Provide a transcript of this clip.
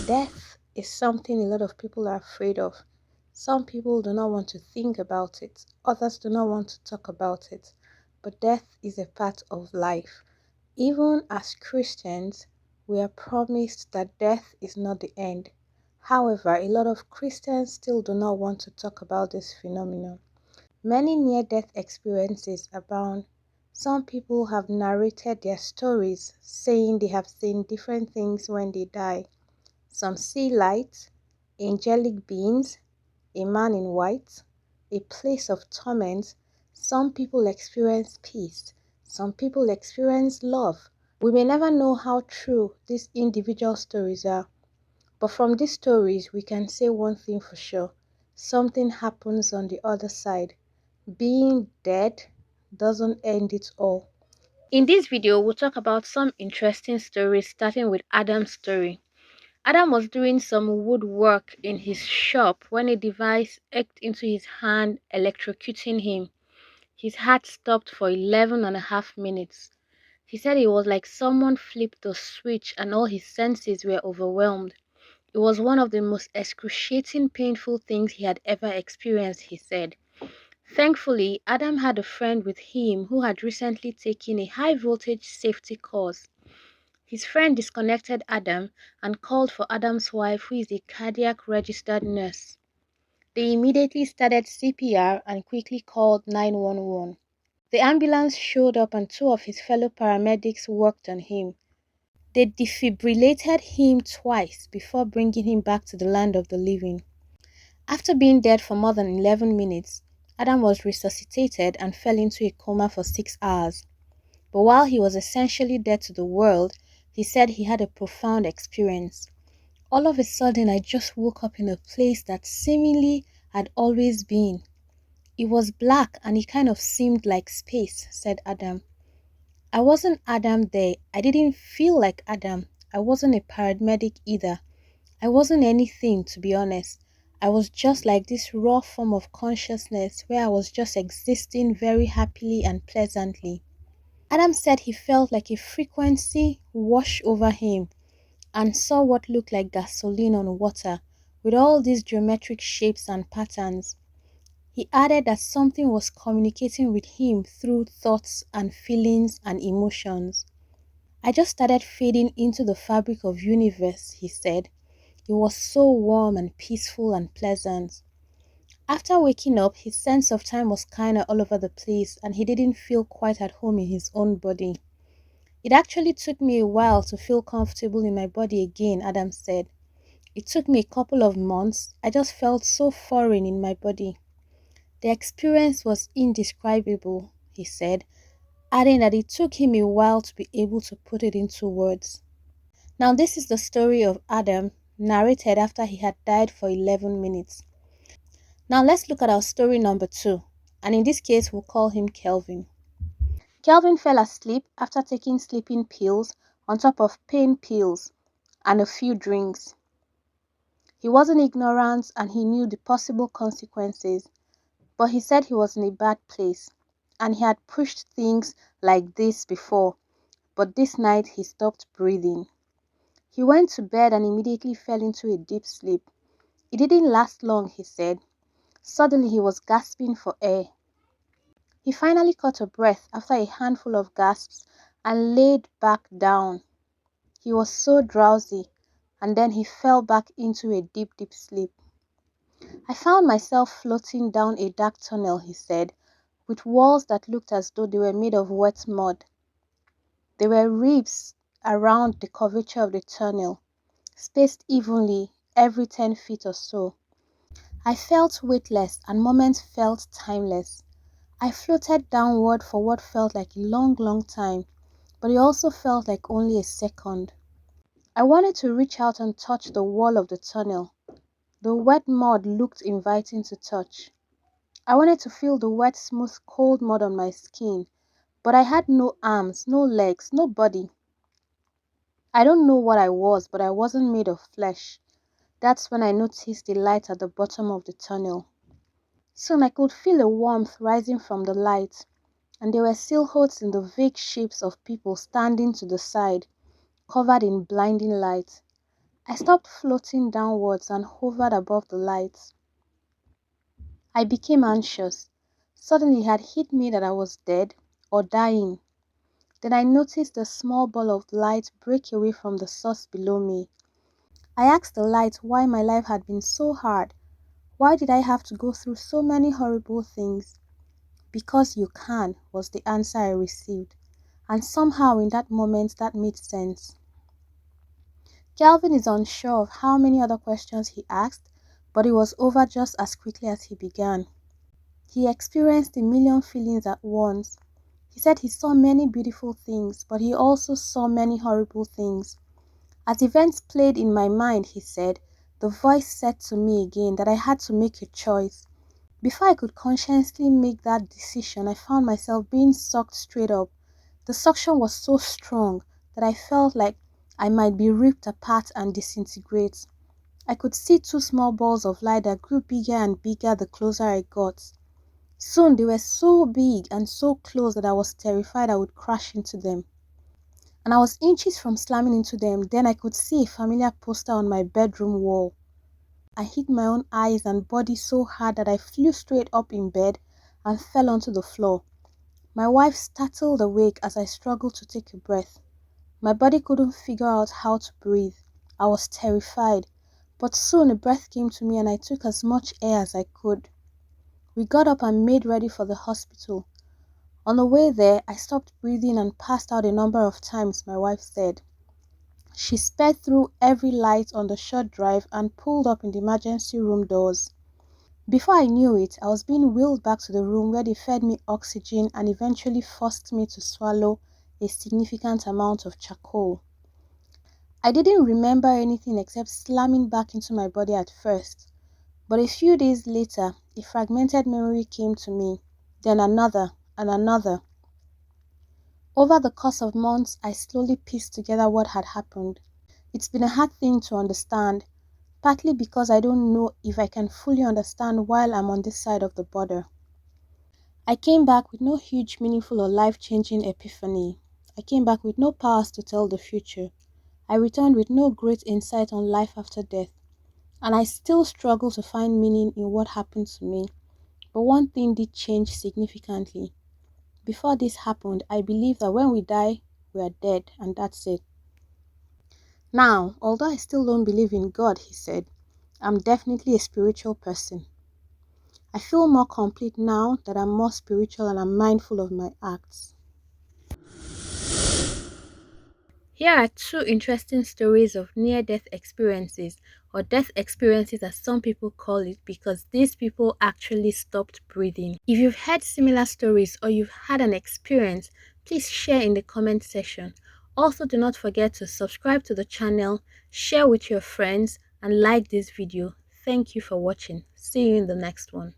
Death is something a lot of people are afraid of. Some people do not want to think about it, others do not want to talk about it. But death is a part of life. Even as Christians, we are promised that death is not the end. However, a lot of Christians still do not want to talk about this phenomenon. Many near-death experiences abound. Some people have narrated their stories, saying they have seen different things when they die. Some see light, angelic beings, a man in white, a place of torment. Some people experience peace. Some people experience love. We may never know how true these individual stories are, but from these stories we can say one thing for sure. Something happens on the other side. Being dead doesn't end it all. In this video, we'll talk about some interesting stories, starting with Adam's story. Adam was doing some woodwork in his shop when a device eked into his hand, electrocuting him. His heart stopped for 11.5 minutes. He said it was like someone flipped a switch and all his senses were overwhelmed. It was one of the most excruciating, painful things he had ever experienced, he said. Thankfully, Adam had a friend with him who had recently taken a high-voltage safety course. His friend disconnected Adam and called for Adam's wife, who is a cardiac registered nurse. They immediately started CPR and quickly called 911. The ambulance showed up and two of his fellow paramedics worked on him. They defibrillated him twice before bringing him back to the land of the living. After being dead for more than 11 minutes, Adam was resuscitated and fell into a coma for 6 hours. But while he was essentially dead to the world, he said he had a profound experience. All of a sudden, I just woke up in a place that seemingly had always been. It was black and it kind of seemed like space, said Adam. I wasn't Adam there. I didn't feel like Adam. I wasn't a paramedic either. I wasn't anything, to be honest. I was just like this raw form of consciousness where I was just existing very happily and pleasantly. Adam said he felt like a frequency wash over him and saw what looked like gasoline on water with all these geometric shapes and patterns. He added that something was communicating with him through thoughts and feelings and emotions. I just started fading into the fabric of universe, he said. It was so warm and peaceful and pleasant. After waking up, his sense of time was kinda all over the place and he didn't feel quite at home in his own body. It actually took me a while to feel comfortable in my body again, Adam said. It took me a couple of months. I just felt so foreign in my body. The experience was indescribable, he said, adding that it took him a while to be able to put it into words. Now this is the story of Adam, narrated after he had died for 11 minutes. Now let's look at our story number 2, and in this case we'll call him Kelvin. Kelvin fell asleep after taking sleeping pills on top of pain pills and a few drinks. He wasn't ignorant and he knew the possible consequences, but he said he was in a bad place and he had pushed things like this before, but this night he stopped breathing. He went to bed and immediately fell into a deep sleep. It didn't last long, he said. Suddenly he was gasping for air. He finally caught a breath after a handful of gasps and laid back down. He was so drowsy, and then he fell back into a deep, deep sleep. I found myself floating down a dark tunnel, he said, with walls that looked as though they were made of wet mud. There were ribs around the curvature of the tunnel, spaced evenly every 10 feet or so. I felt weightless and moments felt timeless. I floated downward for what felt like a long, long time, but it also felt like only a second. I wanted to reach out and touch the wall of the tunnel. The wet mud looked inviting to touch. I wanted to feel the wet, smooth, cold mud on my skin, but I had no arms, no legs, no body. I don't know what I was, but I wasn't made of flesh. That's when I noticed the light at the bottom of the tunnel. Soon I could feel a warmth rising from the light, and there were silhouettes in the vague shapes of people standing to the side, covered in blinding light. I stopped floating downwards and hovered above the lights. I became anxious. Suddenly it had hit me that I was dead or dying. Then I noticed a small ball of light break away from the source below me. I asked the light why my life had been so hard. Why did I have to go through so many horrible things? Because you can, was the answer I received. And somehow in that moment that made sense. Calvin is unsure of how many other questions he asked, but it was over just as quickly as he began. He experienced a million feelings at once. He said he saw many beautiful things, but he also saw many horrible things. As events played in my mind, he said, the voice said to me again that I had to make a choice. Before I could consciously make that decision, I found myself being sucked straight up. The suction was so strong that I felt like I might be ripped apart and disintegrate. I could see two small balls of light that grew bigger and bigger the closer I got. Soon they were so big and so close that I was terrified I would crash into them. And I was inches from slamming into them. Then I could see a familiar poster on my bedroom wall. I hit my own eyes and body so hard that I flew straight up in bed and fell onto the floor. My wife startled awake as I struggled to take a breath. My body couldn't figure out how to breathe. I was terrified, but soon a breath came to me and I took as much air as I could. We got up and made ready for the hospital. On the way there, I stopped breathing and passed out a number of times, my wife said. She sped through every light on the short drive and pulled up in the emergency room doors. Before I knew it, I was being wheeled back to the room where they fed me oxygen and eventually forced me to swallow a significant amount of charcoal. I didn't remember anything except slamming back into my body at first, but a few days later, a fragmented memory came to me, then another and another. Over the course of months, I slowly pieced together what had happened. It's been a hard thing to understand, partly because I don't know if I can fully understand while I'm on this side of the border. I came back with no huge, meaningful or life-changing epiphany. I came back with no powers to tell the future. I returned with no great insight on life after death. And I still struggle to find meaning in what happened to me. But one thing did change significantly. Before this happened, I believed that when we die, we are dead, and that's it. Now, although I still don't believe in God, he said, I'm definitely a spiritual person. I feel more complete now that I'm more spiritual and I'm mindful of my acts. Here are two interesting stories of near-death experiences, or death experiences as some people call it, because these people actually stopped breathing. If you've heard similar stories or you've had an experience, please share in the comment section. Also, do not forget to subscribe to the channel, share with your friends, and like this video. Thank you for watching. See you in the next one.